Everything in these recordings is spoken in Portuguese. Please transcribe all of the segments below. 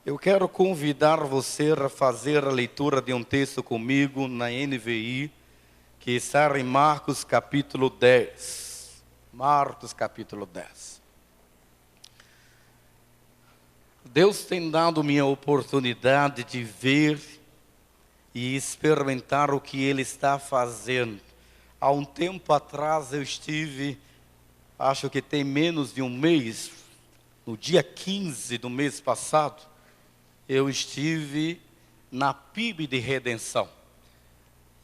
Eu quero convidar você a fazer a leitura de um texto comigo na NVI, que está em Marcos capítulo 10. Marcos capítulo 10. Deus tem dado minha oportunidade de ver e experimentar o que Ele está fazendo. Há um tempo atrás eu estive, acho que tem menos de um mês, no dia 15 do mês passado, eu estive na PIB de Redenção,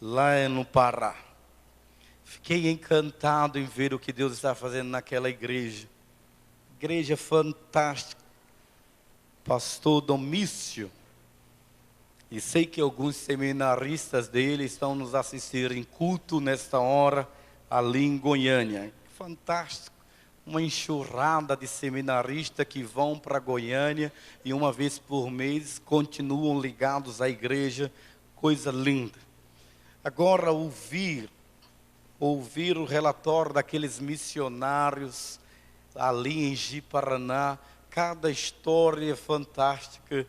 lá no Pará. Fiquei encantado em ver o que Deus está fazendo naquela igreja. Igreja fantástica. Pastor Domício. E sei que alguns seminaristas dele estão nos assistindo em culto nesta hora, ali em Goiânia. Fantástico. Uma enxurrada de seminaristas que vão para Goiânia e uma vez por mês continuam ligados à igreja, coisa linda. Agora ouvir o relatório daqueles missionários ali em Ji-Paraná, cada história fantástica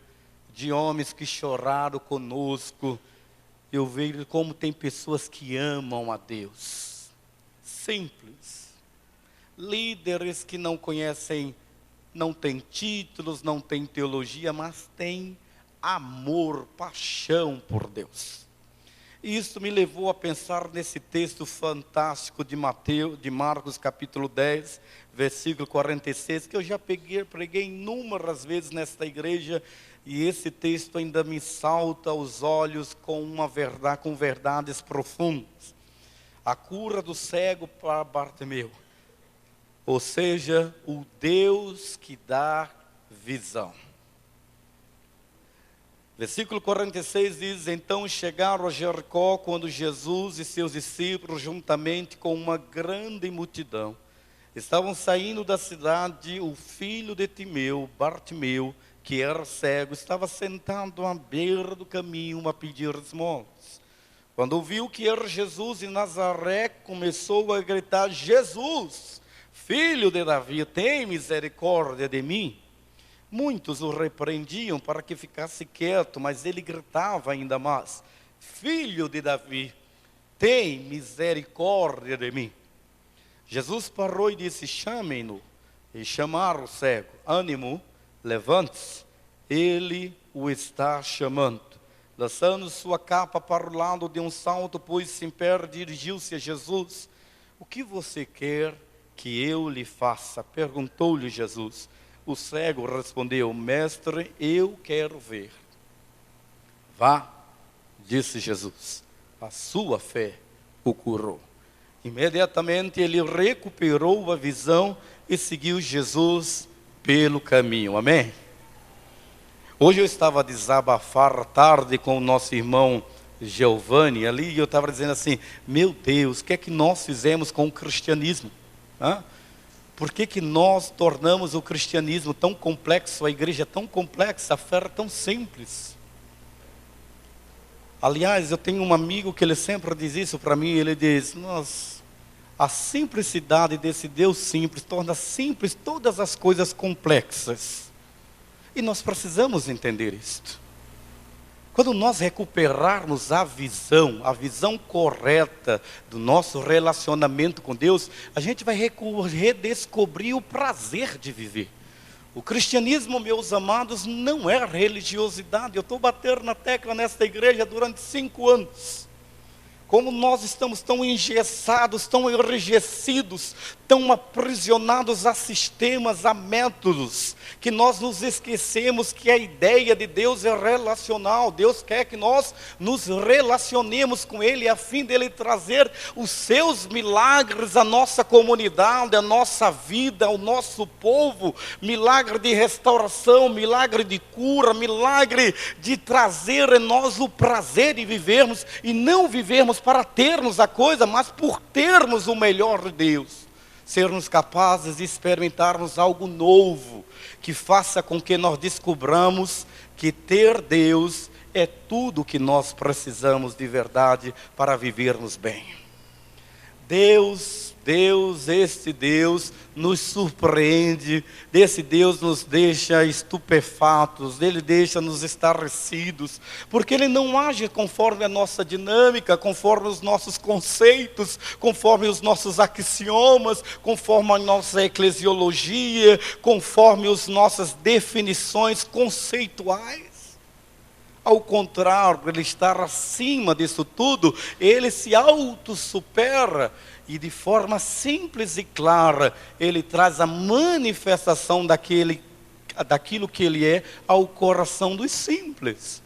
de homens que choraram conosco. Eu vejo como tem pessoas que amam a Deus, simples. Líderes que não conhecem, não têm títulos, não têm teologia, mas têm amor, paixão por Deus. E isso me levou a pensar nesse texto fantástico de Marcos capítulo 10, versículo 46, que eu já preguei inúmeras vezes nesta igreja, e esse texto ainda me salta aos olhos com verdades profundas. A cura do cego para Bartimeu. Ou seja, o Deus que dá visão. Versículo 46 diz: então chegaram a Jericó quando Jesus e seus discípulos, juntamente com uma grande multidão, estavam saindo da cidade. O filho de Timeu, Bartimeu, que era cego, estava sentado à beira do caminho a pedir esmolas. Quando ouviu que era Jesus de Nazaré, começou a gritar: Jesus, filho de Davi, tem misericórdia de mim. Muitos o repreendiam para que ficasse quieto, mas ele gritava ainda mais: filho de Davi, tem misericórdia de mim. Jesus parou e disse: chamem-no. E chamaram o cego: ânimo, levante-se, ele o está chamando. Lançando sua capa para o lado de um salto, pôs-se em pé, dirigiu-se a Jesus. O que você quer que eu lhe faça? Perguntou-lhe Jesus. O cego respondeu: mestre, eu quero ver. Vá, disse Jesus, a sua fé o curou. Imediatamente ele recuperou a visão e seguiu Jesus pelo caminho. Amém? Hoje eu estava a desabafar à tarde com o nosso irmão Giovanni ali, e eu estava dizendo assim: meu Deus, o que é que nós fizemos com o cristianismo? Por que nós tornamos o cristianismo tão complexo, a igreja tão complexa, a fé tão simples? Aliás, eu tenho um amigo que ele sempre diz isso para mim. Ele diz: a simplicidade desse Deus simples torna simples todas as coisas complexas. E nós precisamos entender isto. Quando nós recuperarmos a visão correta do nosso relacionamento com Deus, a gente vai redescobrir o prazer de viver. O cristianismo, meus amados, não é religiosidade. Eu estou batendo na tecla nesta igreja durante 5 anos. Como nós estamos tão engessados, tão enrijecidos, tão aprisionados a sistemas, a métodos, que nós nos esquecemos que a ideia de Deus é relacional. Deus quer que nós nos relacionemos com Ele, a fim dele trazer os seus milagres à nossa comunidade, à nossa vida, ao nosso povo. Milagre de restauração, milagre de cura, milagre de trazer em nós o prazer de vivermos, e não vivermos para termos a coisa, mas por termos o melhor de Deus. Sermos capazes de experimentarmos algo novo, que faça com que nós descobramos que ter Deus é tudo o que nós precisamos de verdade para vivermos bem. Deus Este Deus nos surpreende, esse Deus nos deixa estupefatos, Ele deixa-nos estarrecidos, porque Ele não age conforme a nossa dinâmica, conforme os nossos conceitos, conforme os nossos axiomas, conforme a nossa eclesiologia, conforme as nossas definições conceituais. Ao contrário, Ele estar acima disso tudo, Ele se autossupera e de forma simples e clara, Ele traz a manifestação daquilo que Ele é ao coração dos simples.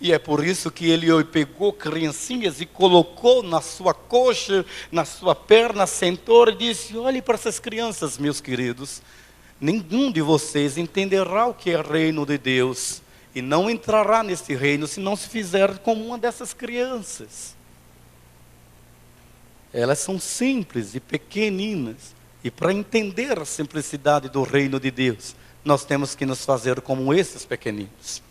E é por isso que Ele pegou criancinhas e colocou na sua coxa, na sua perna, sentou e disse: olhe para essas crianças, meus queridos, nenhum de vocês entenderá o que é reino de Deus, e não entrará nesse reino se não se fizer como uma dessas crianças. Elas são simples e pequeninas. E para entender a simplicidade do reino de Deus, nós temos que nos fazer como esses pequeninos.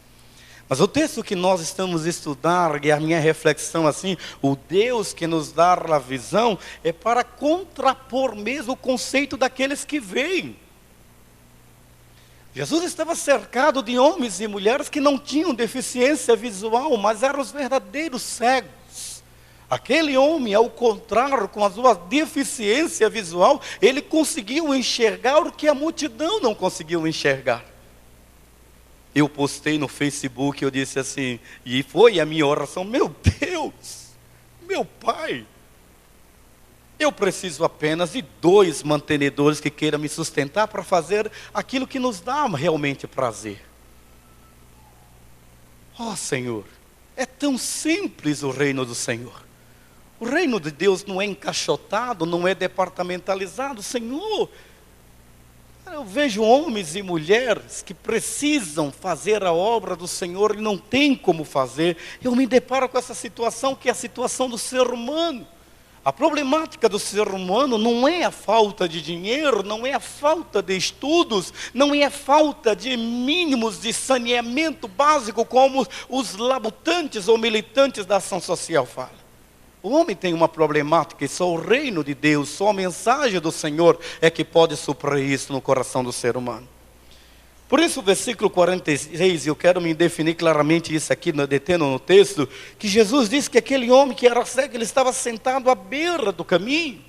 Mas o texto que nós estamos estudando, e a minha reflexão assim, o Deus que nos dá a visão, é para contrapor mesmo o conceito daqueles que veem. Jesus estava cercado de homens e mulheres que não tinham deficiência visual, mas eram os verdadeiros cegos. Aquele homem, ao contrário, com a sua deficiência visual, ele conseguiu enxergar o que a multidão não conseguiu enxergar. Eu postei no Facebook, eu disse assim, e foi a minha oração: meu Deus, meu Pai, eu preciso apenas de 2 mantenedores que queiram me sustentar para fazer aquilo que nos dá realmente prazer. Ó Senhor, é tão simples o reino do Senhor. O reino de Deus não é encaixotado, não é departamentalizado. Senhor, eu vejo homens e mulheres que precisam fazer a obra do Senhor e não tem como fazer. Eu me deparo com essa situação, que é a situação do ser humano. A problemática do ser humano não é a falta de dinheiro, não é a falta de estudos, não é a falta de mínimos de saneamento básico, como os labutantes ou militantes da ação social falam. O homem tem uma problemática e só o reino de Deus, só a mensagem do Senhor é que pode suprir isso no coração do ser humano. Por isso o versículo 46, eu quero me definir claramente isso aqui, detendo no texto, que Jesus disse que aquele homem que era cego, ele estava sentado à beira do caminho.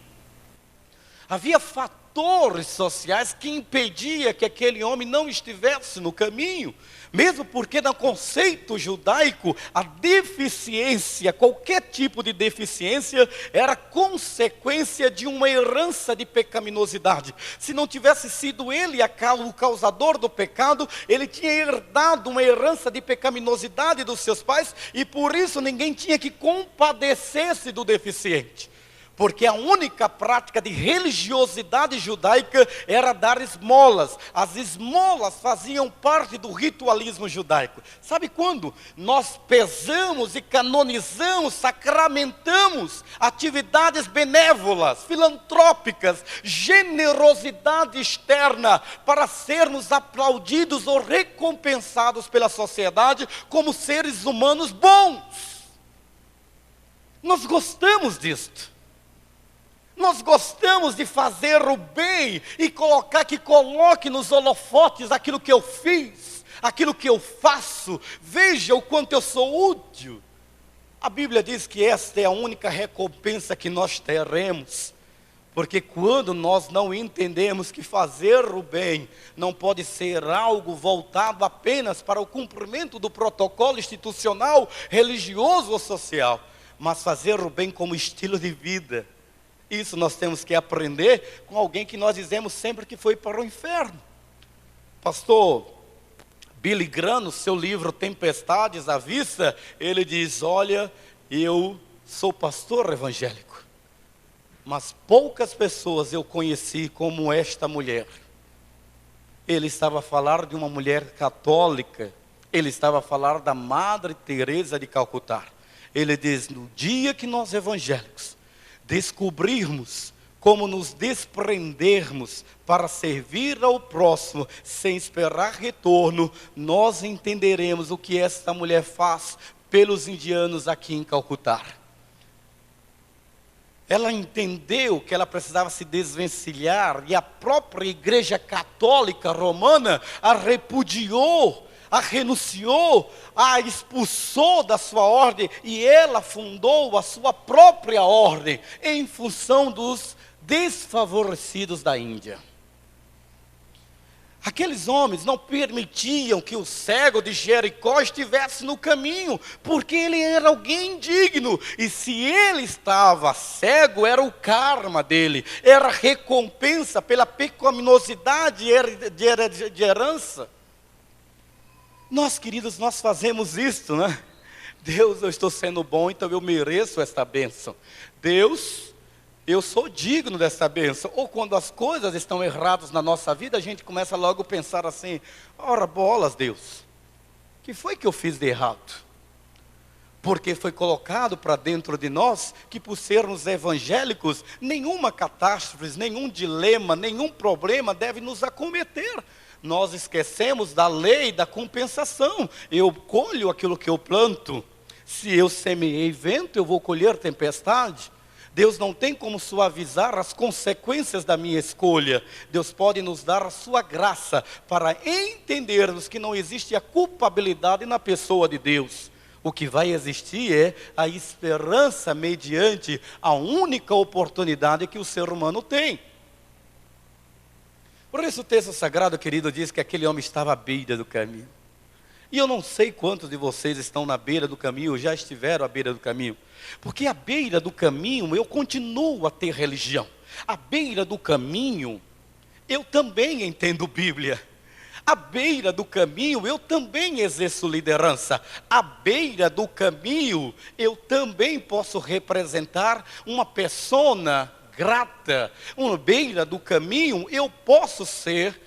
Havia fatores sociais que impediam que aquele homem não estivesse no caminho. Mesmo porque no conceito judaico, a deficiência, qualquer tipo de deficiência, era consequência de uma herança de pecaminosidade. Se não tivesse sido ele o causador do pecado, ele tinha herdado uma herança de pecaminosidade dos seus pais, e por isso ninguém tinha que compadecer-se do deficiente. Porque a única prática de religiosidade judaica era dar esmolas. As esmolas faziam parte do ritualismo judaico. Sabe quando nós pesamos e canonizamos, sacramentamos atividades benévolas, filantrópicas, generosidade externa, para sermos aplaudidos ou recompensados pela sociedade como seres humanos bons? Nós gostamos disto. Nós gostamos de fazer o bem e coloque nos holofotes aquilo que eu fiz, aquilo que eu faço. Veja o quanto eu sou útil. A Bíblia diz que esta é a única recompensa que nós teremos. Porque quando nós não entendemos que fazer o bem não pode ser algo voltado apenas para o cumprimento do protocolo institucional, religioso ou social, mas fazer o bem como estilo de vida. Isso nós temos que aprender com alguém que nós dizemos sempre que foi para o inferno. Pastor Billy Graham, no seu livro Tempestades à Vista, ele diz: olha, eu sou pastor evangélico, mas poucas pessoas eu conheci como esta mulher. Ele estava a falar de uma mulher católica, ele estava a falar da Madre Teresa de Calcutá. Ele diz: no dia que nós evangélicos descobrirmos como nos desprendermos para servir ao próximo sem esperar retorno, nós entenderemos o que esta mulher faz pelos indianos aqui em Calcutá. ela entendeu que ela precisava se desvencilhar, e a própria Igreja Católica Romana a repudiou, a renunciou, a expulsou da sua ordem, e ela fundou a sua própria ordem, em função dos desfavorecidos da Índia. Aqueles homens não permitiam que o cego de Jericó estivesse no caminho, porque ele era alguém digno, e se ele estava cego, era o karma dele, era a recompensa pela pecaminosidade de herança. Nós, queridos, nós fazemos isto, né? Deus, eu estou sendo bom, então eu mereço esta bênção. Deus, eu sou digno dessa bênção. Ou quando as coisas estão erradas na nossa vida, a gente começa logo a pensar assim: ora bolas, Deus, que foi que eu fiz de errado? Porque foi colocado para dentro de nós que, por sermos evangélicos, nenhuma catástrofe, nenhum dilema, nenhum problema deve nos acometer. Nós esquecemos da lei da compensação. Eu colho aquilo que eu planto. Se eu semeei vento, eu vou colher tempestade. Deus não tem como suavizar as consequências da minha escolha. Deus pode nos dar a sua graça para entendermos que não existe a culpabilidade na pessoa de Deus. O que vai existir é a esperança mediante a única oportunidade que o ser humano tem. Por isso o texto sagrado, querido, diz que aquele homem estava à beira do caminho. E eu não sei quantos de vocês estão na beira do caminho, ou já estiveram à beira do caminho. Porque à beira do caminho eu continuo a ter religião. À beira do caminho eu também entendo Bíblia. À beira do caminho eu também exerço liderança. À beira do caminho eu também posso representar uma persona grata. À beira do caminho eu posso ser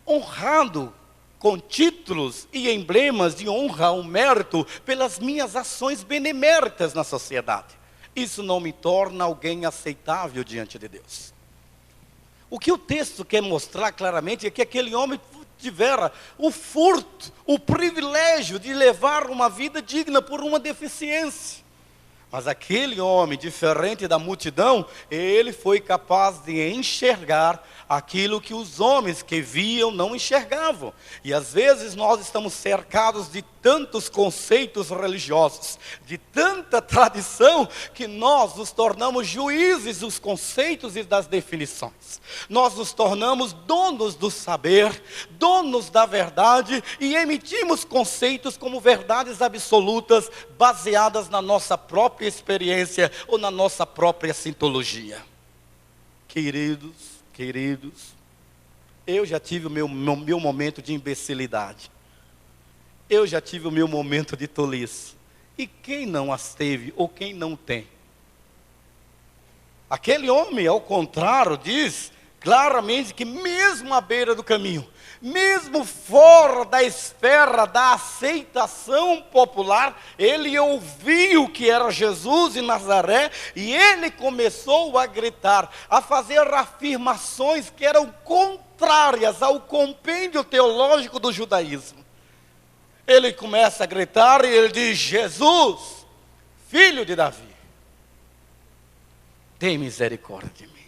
honrado com títulos e emblemas de honra ou mérito pelas minhas ações beneméritas na sociedade. Isso não me torna alguém aceitável diante de Deus. O que o texto quer mostrar claramente é que aquele homem tivera o furto, o privilégio de levar uma vida digna por uma deficiência. Mas aquele homem, diferente da multidão, ele foi capaz de enxergar aquilo que os homens que viam não enxergavam. E às vezes nós estamos cercados de tantos conceitos religiosos, de tanta tradição, que nós nos tornamos juízes dos conceitos e das definições. Nós nos tornamos donos do saber, donos da verdade, e emitimos conceitos como verdades absolutas, baseadas na nossa própria experiência ou na nossa própria sintologia. Queridos, eu já tive o meu momento de imbecilidade. Eu já tive o meu momento de tolice. E quem não as teve, ou quem não tem? Aquele homem, ao contrário, diz claramente que mesmo à beira do caminho, mesmo fora da esfera da aceitação popular, ele ouviu que era Jesus de Nazaré, e ele começou a gritar, a fazer afirmações que eram contrárias ao compêndio teológico do judaísmo. Ele começa a gritar e ele diz: Jesus, filho de Davi, tem misericórdia de mim.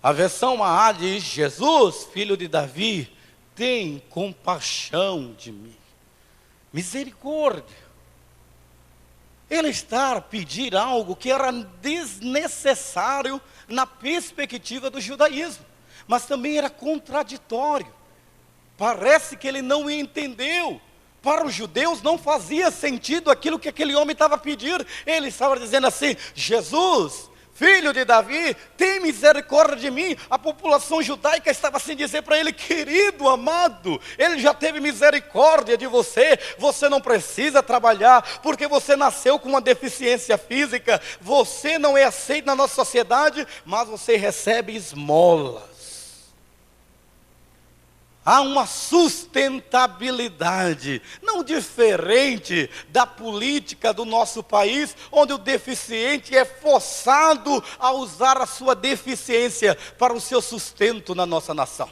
A versão A diz: Jesus, filho de Davi, tem compaixão de mim. Misericórdia. Ele está a pedir algo que era desnecessário na perspectiva do judaísmo, mas também era contraditório. Parece que ele não entendeu. Para os judeus não fazia sentido aquilo que aquele homem estava pedindo. Ele estava dizendo assim: Jesus, filho de Davi, tem misericórdia de mim. A população judaica estava assim dizer para ele: querido, amado, ele já teve misericórdia de você. Você não precisa trabalhar, porque você nasceu com uma deficiência física. Você não é aceito na nossa sociedade, mas você recebe esmolas. Há uma sustentabilidade, não diferente da política do nosso país, onde o deficiente é forçado a usar a sua deficiência para o seu sustento na nossa nação.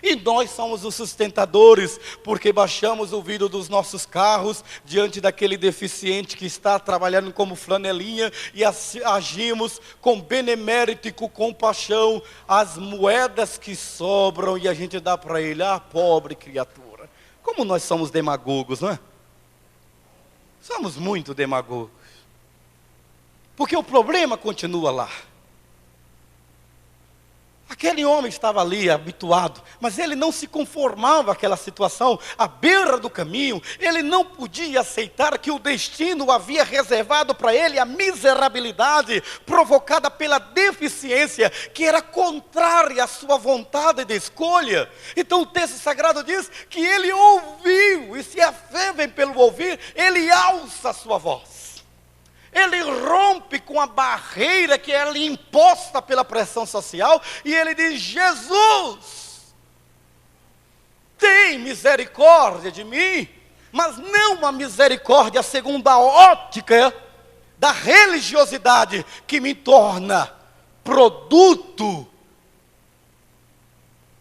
E nós somos os sustentadores, porque baixamos o vidro dos nossos carros diante daquele deficiente que está trabalhando como flanelinha e agimos com benemérito e com compaixão as moedas que sobram e a gente dá para ele, pobre criatura. Como nós somos demagogos, não é? Somos muito demagogos. Porque o problema continua lá. Aquele homem estava ali, habituado, mas ele não se conformava com aquela situação, à beira do caminho. Ele não podia aceitar que o destino havia reservado para ele a miserabilidade provocada pela deficiência, que era contrária à sua vontade de escolha. Então o texto sagrado diz que ele ouviu, e se a fé vem pelo ouvir, ele alça a sua voz. Ele rompe com a barreira que é imposta pela pressão social e ele diz: Jesus, tem misericórdia de mim, mas não uma misericórdia segundo a ótica da religiosidade que me torna produto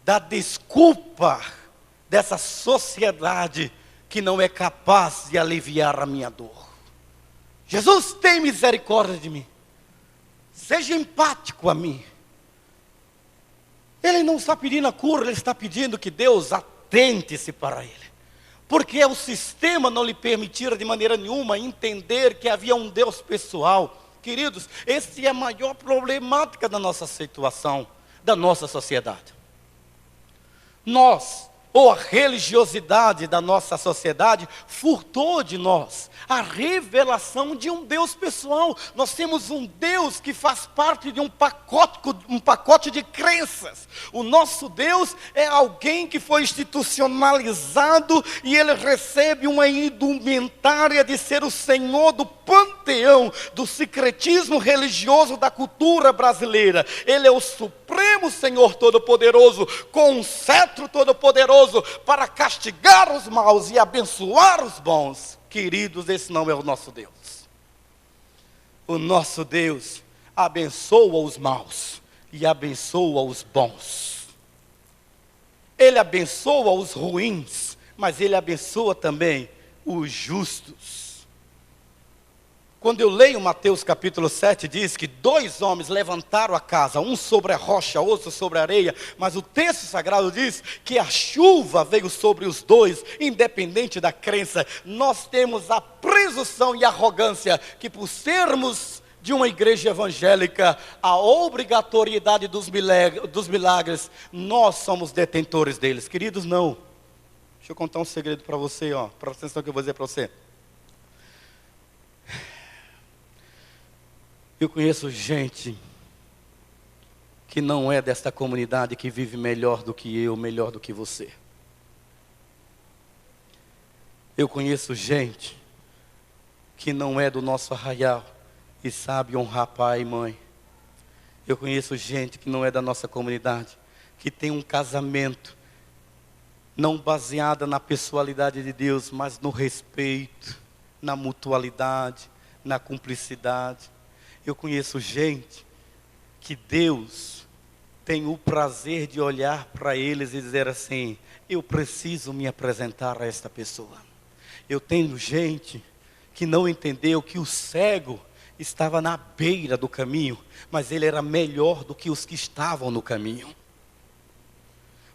da desculpa dessa sociedade que não é capaz de aliviar a minha dor. Jesus, tem misericórdia de mim. Seja empático a mim. Ele não está pedindo a cura, ele está pedindo que Deus atente-se para ele. Porque o sistema não lhe permitira de maneira nenhuma entender que havia um Deus pessoal. Queridos, essa é a maior problemática da nossa situação, da nossa sociedade. Nós, ou a religiosidade da nossa sociedade, furtou de nós a revelação de um Deus pessoal. Nós temos um Deus que faz parte de um pacote de crenças. O nosso Deus é alguém que foi institucionalizado e ele recebe uma indumentária de ser o Senhor do panteão, do secretismo religioso da cultura brasileira. Ele é o Supremo Senhor Todo-Poderoso, com um cetro todo-poderoso para castigar os maus e abençoar os bons. Queridos, esse não é o nosso Deus. O nosso Deus abençoa os maus e abençoa os bons. Ele abençoa os ruins, mas ele abençoa também os justos. Quando eu leio Mateus capítulo 7, diz que 2 homens levantaram a casa, um sobre a rocha, outro sobre a areia, mas o texto sagrado diz que a chuva veio sobre os dois, independente da crença. Nós temos a presunção e arrogância que, por sermos de uma igreja evangélica, a obrigatoriedade dos milagres, nós somos detentores deles. Queridos, não. Deixa eu contar um segredo para você, presta atenção que eu vou dizer para você. Eu conheço gente que não é desta comunidade, que vive melhor do que eu, melhor do que você. Eu conheço gente que não é do nosso arraial e sabe honrar pai e mãe. Eu conheço gente que não é da nossa comunidade, que tem um casamento não baseado na pessoalidade de Deus, mas no respeito, na mutualidade, na cumplicidade. Eu conheço gente que Deus tem o prazer de olhar para eles e dizer assim: eu preciso me apresentar a esta pessoa. Eu tenho gente que não entendeu que o cego estava na beira do caminho, mas ele era melhor do que os que estavam no caminho.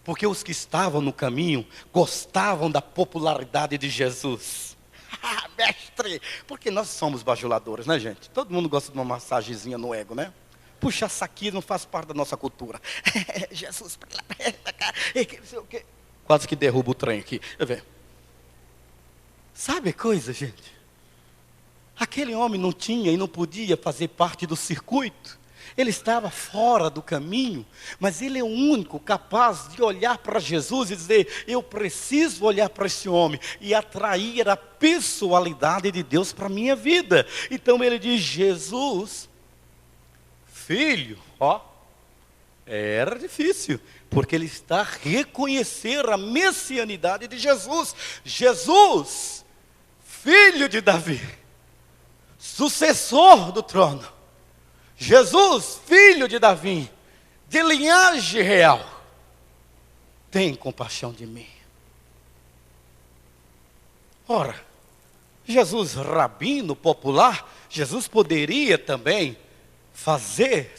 Porque os que estavam no caminho gostavam da popularidade de Jesus. Mestre, porque nós somos bajuladores, né, gente? Todo mundo gosta de uma massagenzinha no ego, né? Puxa, saquismo não faz parte da nossa cultura. Jesus, quase que derruba o trem aqui. Sabe coisa, gente? Aquele homem não tinha e não podia fazer parte do circuito. Ele estava fora do caminho, mas ele é o único capaz de olhar para Jesus e dizer: eu preciso olhar para esse homem e atrair a pessoalidade de Deus para a minha vida. Então ele diz: Jesus, filho, era difícil, porque ele está a reconhecer a messianidade de Jesus. Jesus, filho de Davi, sucessor do trono. Jesus, filho de Davi, de linhagem real, tem compaixão de mim. Ora, Jesus, rabino popular, Jesus poderia também fazer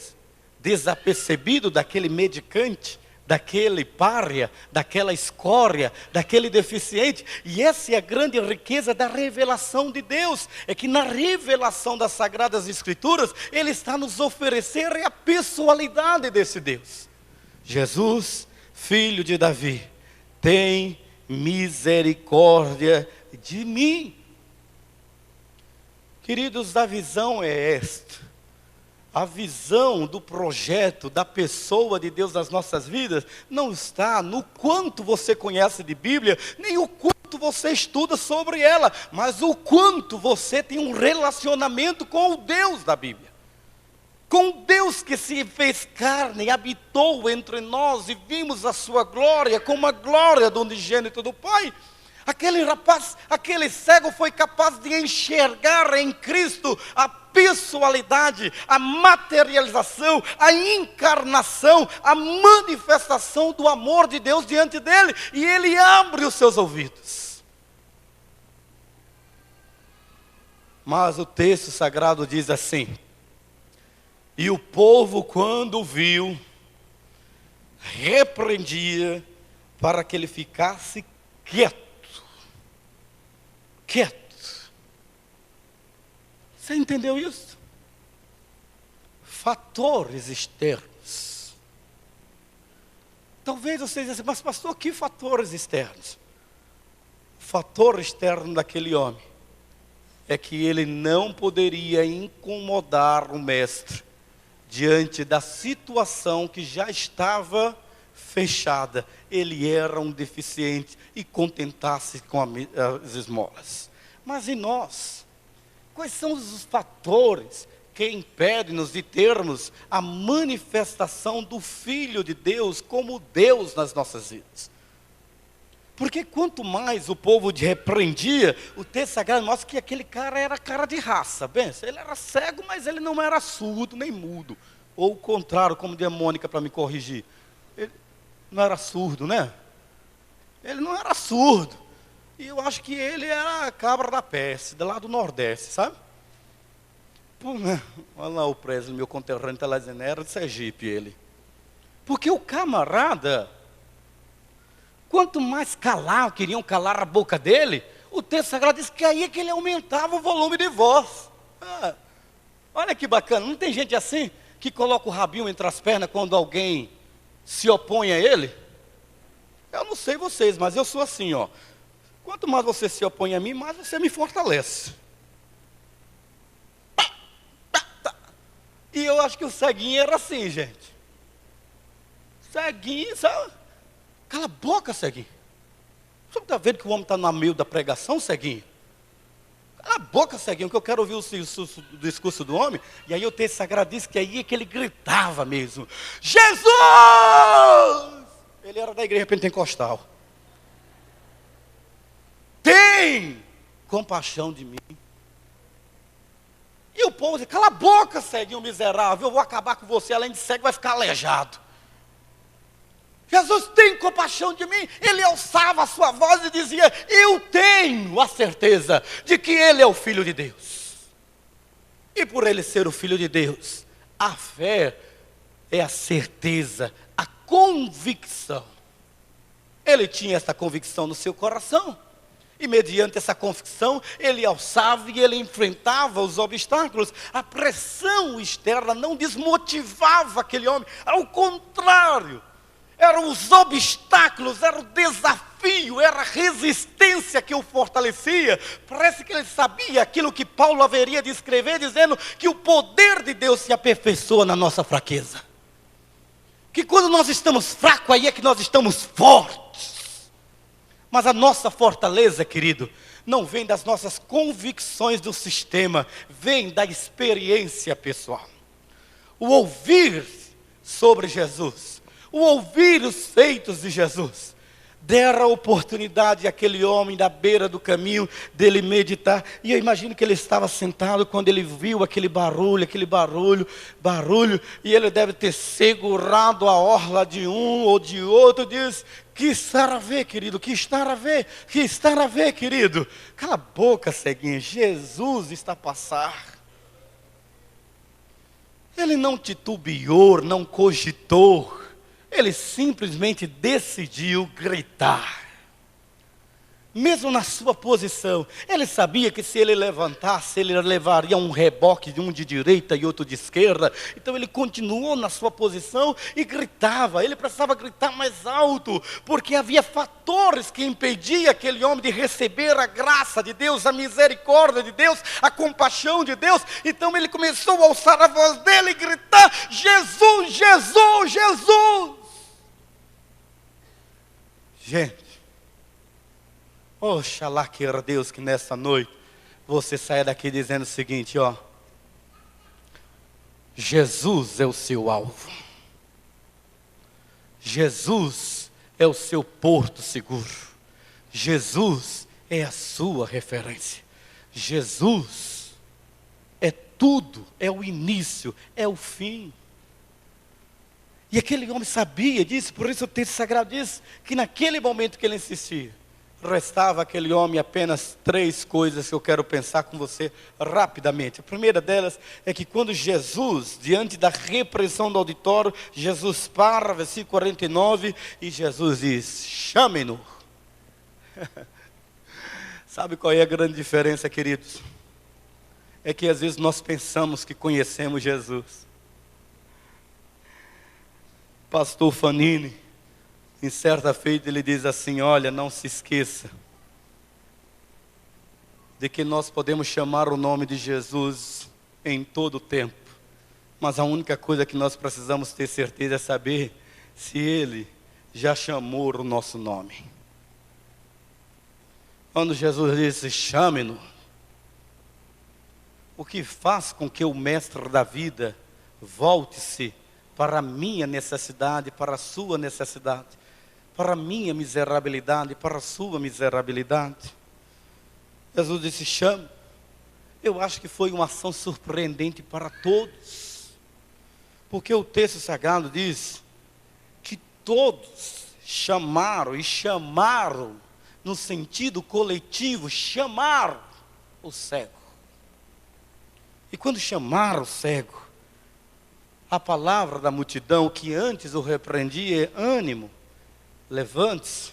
desapercebido daquele mendicante, daquele pária, daquela escória, daquele deficiente. E essa é a grande riqueza da revelação de Deus, é que na revelação das Sagradas Escrituras, Ele está nos oferecendo a pessoalidade desse Deus. Jesus, filho de Davi, tem misericórdia de mim. Queridos, a visão é esta. A visão do projeto, da pessoa de Deus nas nossas vidas, não está no quanto você conhece de Bíblia, nem o quanto você estuda sobre ela, mas o quanto você tem um relacionamento com o Deus da Bíblia. Com o Deus que se fez carne e habitou entre nós, e vimos a sua glória como a glória do unigênito do Pai. Aquele rapaz, aquele cego foi capaz de enxergar em Cristo a pessoalidade, a materialização, a encarnação, a manifestação do amor de Deus diante dele. E ele abre os seus ouvidos. Mas o texto sagrado diz assim: e o povo, quando viu, repreendia para que ele ficasse quieto. Quieto. Você entendeu isso? Fatores externos. Talvez você diga assim, mas pastor, que fatores externos? O fator externo daquele homem é que ele não poderia incomodar o mestre diante da situação que já estava fechada. Ele era um deficiente e contentasse com as esmolas. Mas e nós? Quais são os fatores que impedem-nos de termos a manifestação do Filho de Deus como Deus nas nossas vidas? Porque quanto mais o povo repreendia, o texto sagrado mostra que aquele cara era cara de raça. Bem, ele era cego, mas ele não era surdo nem mudo. Ou o contrário, como diz a Mônica para me corrigir. Ele não era surdo, né? Ele não era surdo. E eu acho que ele era a cabra da peste, lá do Nordeste, sabe? Pô, né? Olha lá o Presley, meu conterrâneo, está lá dizendo, era de Sergipe ele. Porque o camarada, quanto mais queriam calar a boca dele, o texto sagrado diz que aí é que ele aumentava o volume de voz. Olha que bacana, não tem gente assim que coloca o rabinho entre as pernas quando alguém se opõe a ele? Eu não sei vocês, mas eu sou assim, ó. Quanto mais você se opõe a mim, mais você me fortalece. E eu acho que o ceguinho era assim, gente. Ceguinho, sabe? Cala a boca, ceguinho. Você não está vendo que o homem está no meio da pregação, ceguinho? Cala a boca, ceguinho, que eu quero ouvir o discurso do homem. E aí o texto sagrado diz que aí é que ele gritava mesmo. Jesus! Ele era da igreja pentecostal. Tem compaixão de mim. E o povo diz, cala a boca, ceguinho miserável, eu vou acabar com você, além de cego vai ficar aleijado. Jesus tem compaixão de mim. Ele alçava a sua voz e dizia, eu tenho a certeza de que Ele é o Filho de Deus. E por Ele ser o Filho de Deus, a fé é a certeza, a convicção. Ele tinha essa convicção no seu coração. E mediante essa convicção, ele alçava e ele enfrentava os obstáculos. A pressão externa não desmotivava aquele homem. Ao contrário, eram os obstáculos, era o desafio, era a resistência que o fortalecia. Parece que ele sabia aquilo que Paulo haveria de escrever, dizendo que o poder de Deus se aperfeiçoa na nossa fraqueza. Que quando nós estamos fracos, aí é que nós estamos fortes. Mas a nossa fortaleza, querido, não vem das nossas convicções do sistema, vem da experiência pessoal. O ouvir sobre Jesus, o ouvir os feitos de Jesus, Dera a oportunidade àquele homem da beira do caminho dele meditar. E eu imagino que ele estava sentado quando ele viu aquele barulho, e ele deve ter segurado a orla de um ou de outro, diz: que estar a ver, querido, que estar a ver, querido. Cala a boca, ceguinho, Jesus está a passar. Ele não titubeou, não cogitou. Ele simplesmente decidiu gritar. Mesmo na sua posição, ele sabia que se ele levantasse, ele levaria um reboque de um de direita e outro de esquerda. Então ele continuou na sua posição e gritava. Ele precisava gritar mais alto, porque havia fatores que impediam aquele homem de receber a graça de Deus, a misericórdia de Deus, a compaixão de Deus. Então ele começou a alçar a voz dele e gritar: Jesus, Jesus, Jesus! Gente, oxalá queira Deus que nessa noite você saia daqui dizendo o seguinte, ó: Jesus é o seu alvo. Jesus é o seu porto seguro. Jesus é a sua referência. Jesus é tudo, é o início, é o fim. E aquele homem sabia disso, por isso o texto sagrado diz que naquele momento que ele insistia, restava aquele homem apenas 3 coisas que eu quero pensar com você rapidamente. A primeira delas é que quando Jesus, diante da repressão do auditório, Jesus para, versículo 49, e Jesus diz: chame-no. Sabe qual é a grande diferença, queridos? É que às vezes nós pensamos que conhecemos Jesus. Pastor Fanini, em certa feita, ele diz assim: olha, não se esqueça de que nós podemos chamar o nome de Jesus em todo o tempo, mas a única coisa que nós precisamos ter certeza é saber se Ele já chamou o nosso nome. Quando Jesus disse: chame-no, o que faz com que o mestre da vida volte-se para a minha necessidade, para a sua necessidade, para a minha miserabilidade, para a sua miserabilidade. Jesus disse: chame. Eu acho que foi uma ação surpreendente para todos, porque o texto sagrado diz que todos chamaram, e chamaram no sentido coletivo, chamaram o cego. E quando chamaram o cego, a palavra da multidão que antes o repreendia é: ânimo, levante-se,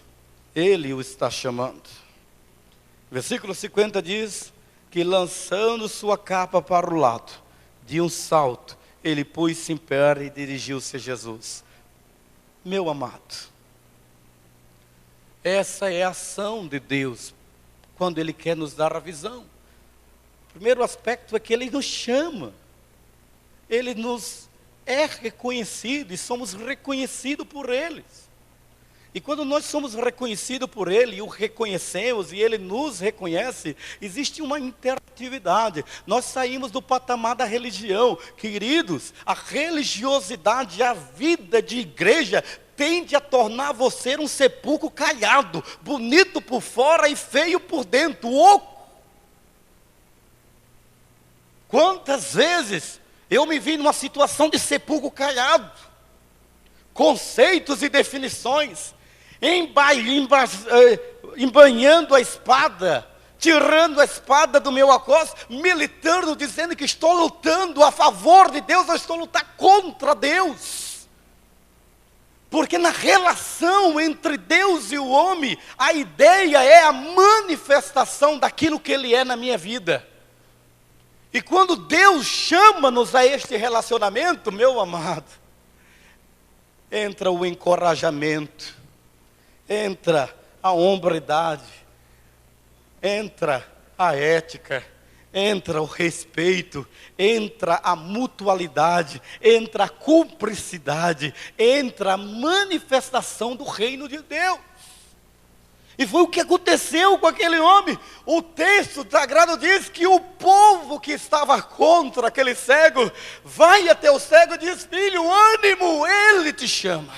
ele o está chamando. Versículo 50 diz que, lançando sua capa para o lado, de um salto, ele pôs-se em pé e dirigiu-se a Jesus. Meu amado, essa é a ação de Deus quando Ele quer nos dar a visão. O primeiro aspecto é que Ele nos chama, Ele nos é reconhecido e somos reconhecidos por eles. E quando nós somos reconhecidos por Ele e o reconhecemos e Ele nos reconhece, existe uma interatividade. Nós saímos do patamar da religião. Queridos, a religiosidade, a vida de igreja tende a tornar você um sepulcro caiado, bonito por fora e feio por dentro, oco. Quantas vezes eu me vi numa situação de sepulcro caiado, conceitos e definições, embanhando a espada, tirando a espada do meu alcance, militando, dizendo que estou lutando a favor de Deus, eu estou lutando contra Deus. Porque na relação entre Deus e o homem, a ideia é a manifestação daquilo que Ele é na minha vida. E quando Deus chama-nos a este relacionamento, meu amado, entra o encorajamento, entra a hombridade, entra a ética, entra o respeito, entra a mutualidade, entra a cumplicidade, entra a manifestação do reino de Deus. E foi o que aconteceu com aquele homem. O texto sagrado diz que o povo que estava contra aquele cego, vai até o cego e diz: filho, ânimo, ele te chama.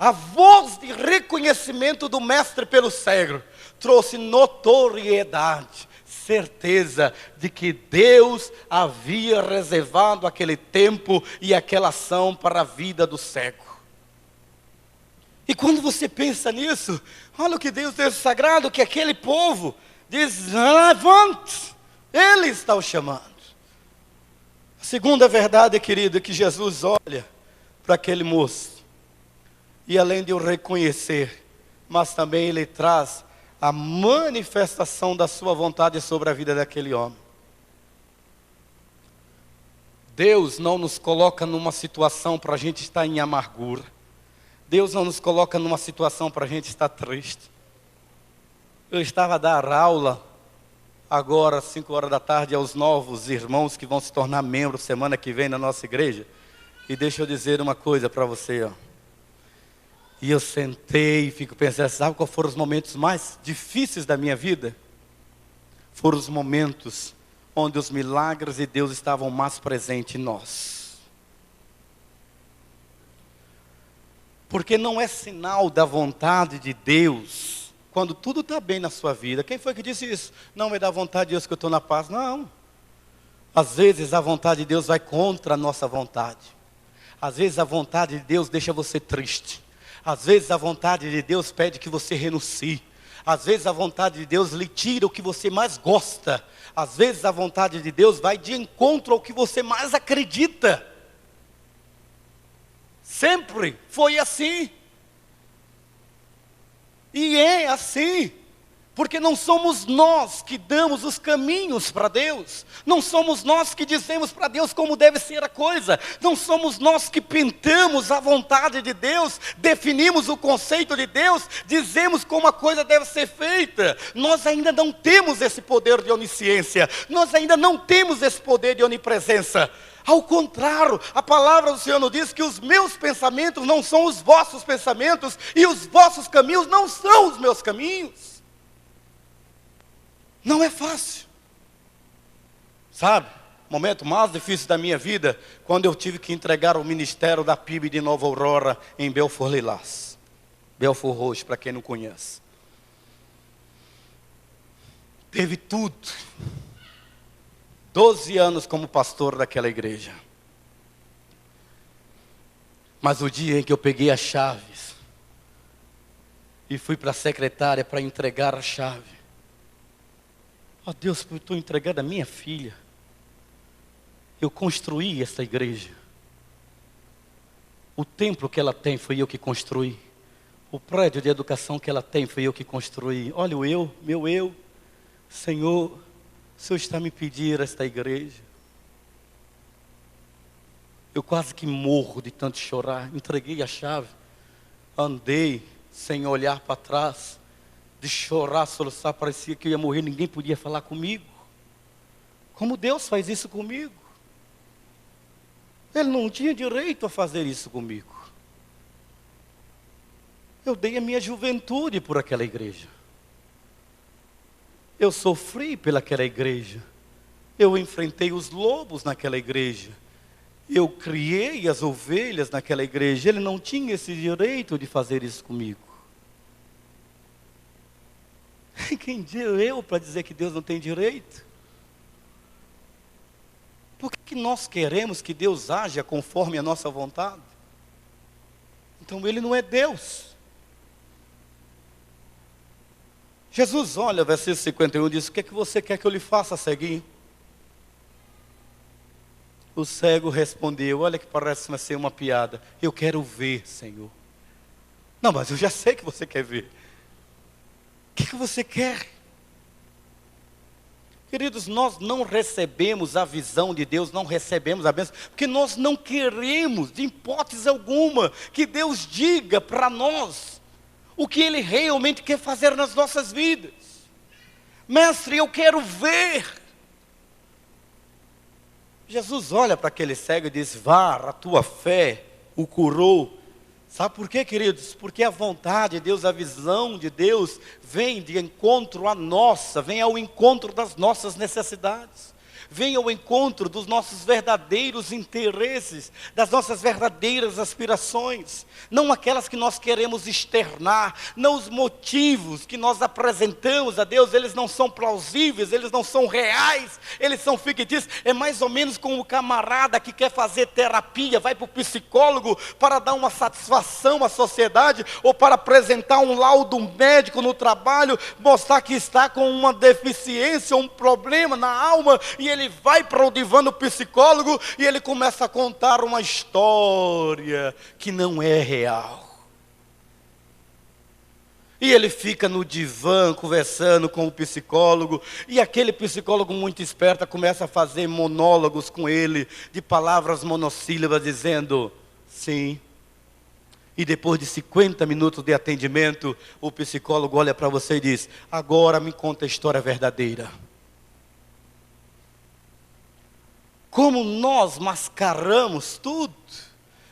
A voz de reconhecimento do mestre pelo cego trouxe notoriedade, certeza de que Deus havia reservado aquele tempo e aquela ação para a vida do cego. E quando você pensa nisso, olha o que Deus sagrado, que aquele povo diz: levante, Ele está o chamando. A segunda verdade, querido, é que Jesus olha para aquele moço, e além de o reconhecer, mas também Ele traz a manifestação da sua vontade sobre a vida daquele homem. Deus não nos coloca numa situação para a gente estar em amargura. Deus não nos coloca numa situação para a gente estar triste. Eu estava a dar aula agora, às 5 horas da tarde, aos novos irmãos que vão se tornar membros semana que vem na nossa igreja. E deixa eu dizer uma coisa para você, ó. E eu sentei e fico pensando, sabe qual foram os momentos mais difíceis da minha vida? Foram os momentos onde os milagres de Deus estavam mais presentes em nós. Porque não é sinal da vontade de Deus quando tudo está bem na sua vida. Quem foi que disse isso? Não é da vontade de Deus que eu estou na paz. Não. Às vezes a vontade de Deus vai contra a nossa vontade. Às vezes a vontade de Deus deixa você triste. Às vezes a vontade de Deus pede que você renuncie. Às vezes a vontade de Deus lhe tira o que você mais gosta. Às vezes a vontade de Deus vai de encontro ao que você mais acredita. Sempre foi assim. E é assim. Porque não somos nós que damos os caminhos para Deus. Não somos nós que dizemos para Deus como deve ser a coisa. Não somos nós que pintamos a vontade de Deus, definimos o conceito de Deus, dizemos como a coisa deve ser feita. Nós ainda não temos esse poder de onisciência. Nós ainda não temos esse poder de onipresença. Ao contrário, a palavra do Senhor nos diz que os meus pensamentos não são os vossos pensamentos e os vossos caminhos não são os meus caminhos. Não é fácil. Sabe, o momento mais difícil da minha vida, quando eu tive que entregar o ministério da PIB de Nova Aurora em Belfort Lilás. Belfort Roxo, para quem não conhece. Teve tudo. 12 anos como pastor daquela igreja. Mas o dia em que eu peguei as chaves e fui para a secretária para entregar a chave. Ó Deus, eu estou entregando a minha filha. Eu construí essa igreja. O templo que ela tem foi eu que construí. O prédio de educação que ela tem foi eu que construí. Olha o eu, meu eu. Senhor, o Senhor está me pedindo esta igreja. Eu quase que morro de tanto chorar. Entreguei a chave. Andei sem olhar para trás. De chorar, soluçar, parecia que eu ia morrer, ninguém podia falar comigo. Como Deus faz isso comigo? Ele não tinha direito a fazer isso comigo. Eu dei a minha juventude por aquela igreja. Eu sofri pelaquela igreja. Eu enfrentei os lobos naquela igreja. Eu criei as ovelhas naquela igreja. Ele não tinha esse direito de fazer isso comigo. Quem deu eu para dizer que Deus não tem direito? Por que nós queremos que Deus haja conforme a nossa vontade? Então Ele não é Deus. Jesus olha, versículo 51, diz: o que é que você quer que eu lhe faça, ceguinho? O cego respondeu, olha que parece ser uma piada: eu quero ver, Senhor. Não, mas eu já sei que você quer ver. O que você quer? Queridos, nós não recebemos a visão de Deus, não recebemos a bênção, porque nós não queremos, de hipótese alguma, que Deus diga para nós o que Ele realmente quer fazer nas nossas vidas. Mestre, eu quero ver. Jesus olha para aquele cego e diz: vá, a tua fé o curou. Sabe por quê, queridos? Porque a vontade de Deus, a visão de Deus, vem de encontro à nossa, vem ao encontro das nossas necessidades. vem ao encontro dos nossos verdadeiros interesses, das nossas verdadeiras aspirações, não aquelas que nós queremos externar, não os motivos que nós apresentamos a Deus, eles não são plausíveis, eles não são reais, eles são fictícios. É mais ou menos como o camarada que quer fazer terapia, vai para o psicólogo para dar uma satisfação à sociedade, ou para apresentar um laudo médico no trabalho, mostrar que está com uma deficiência, um problema na alma, e ele vai para o divã do psicólogo, e ele começa a contar uma história que não é real. E ele fica no divã conversando com o psicólogo, e aquele psicólogo muito esperto começa a fazer monólogos com ele, de palavras monossílabas, dizendo, sim. E depois de 50 minutos de atendimento, o psicólogo olha para você e diz, agora me conta a história verdadeira. Como nós mascaramos tudo.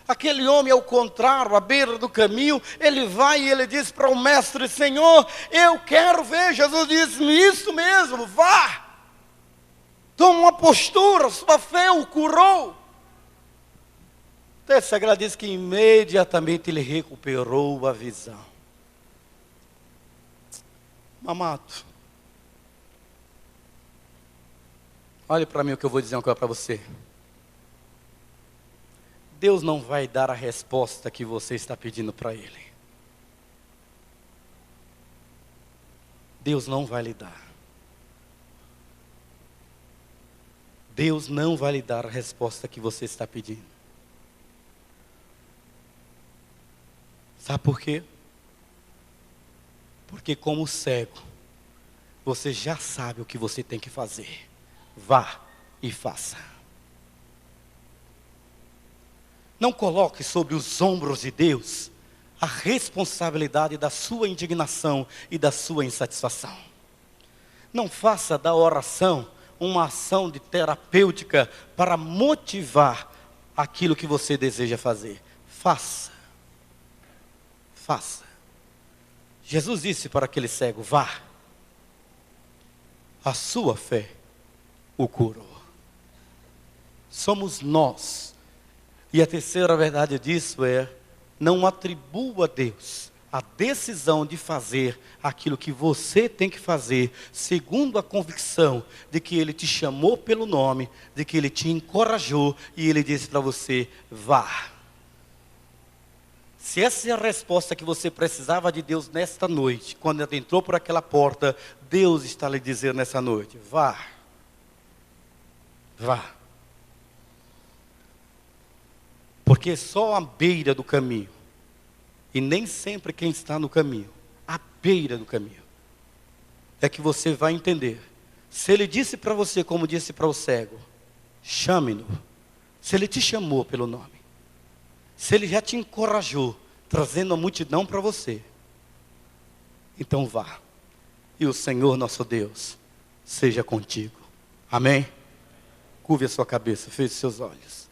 Aquele homem, ao contrário, à beira do caminho, ele vai e ele diz para o mestre, Senhor, eu quero ver. Jesus diz, isso mesmo, vá. Toma uma postura, sua fé o curou. O texto sagrado diz que imediatamente ele recuperou a visão. Amado, olhe para mim o que eu vou dizer agora para você. Deus não vai dar a resposta que você está pedindo para Ele. Deus não vai lhe dar. Deus não vai lhe dar a resposta que você está pedindo. Sabe por quê? Porque como cego, você já sabe o que você tem que fazer. Vá e faça. Não coloque sobre os ombros de Deus a responsabilidade da sua indignação e da sua insatisfação. Não faça da oração uma ação de terapêutica para motivar aquilo que você deseja fazer. Faça. Faça. Jesus disse para aquele cego, vá. A sua fé o curou. Somos nós. E a terceira verdade disso é, não atribua a Deus a decisão de fazer aquilo que você tem que fazer, segundo a convicção de que Ele te chamou pelo nome, de que Ele te encorajou e Ele disse para você, vá. Se essa é a resposta que você precisava de Deus nesta noite, quando Ele entrou por aquela porta, Deus está lhe dizendo nessa noite, vá. Vá. Porque só à beira do caminho, e nem sempre quem está no caminho, à beira do caminho, é que você vai entender. Se Ele disse para você, como disse para o cego, chame-no. Se Ele te chamou pelo nome, se Ele já te encorajou, trazendo a multidão para você, então vá. E o Senhor nosso Deus seja contigo. Amém? Curve a sua cabeça, feche seus olhos.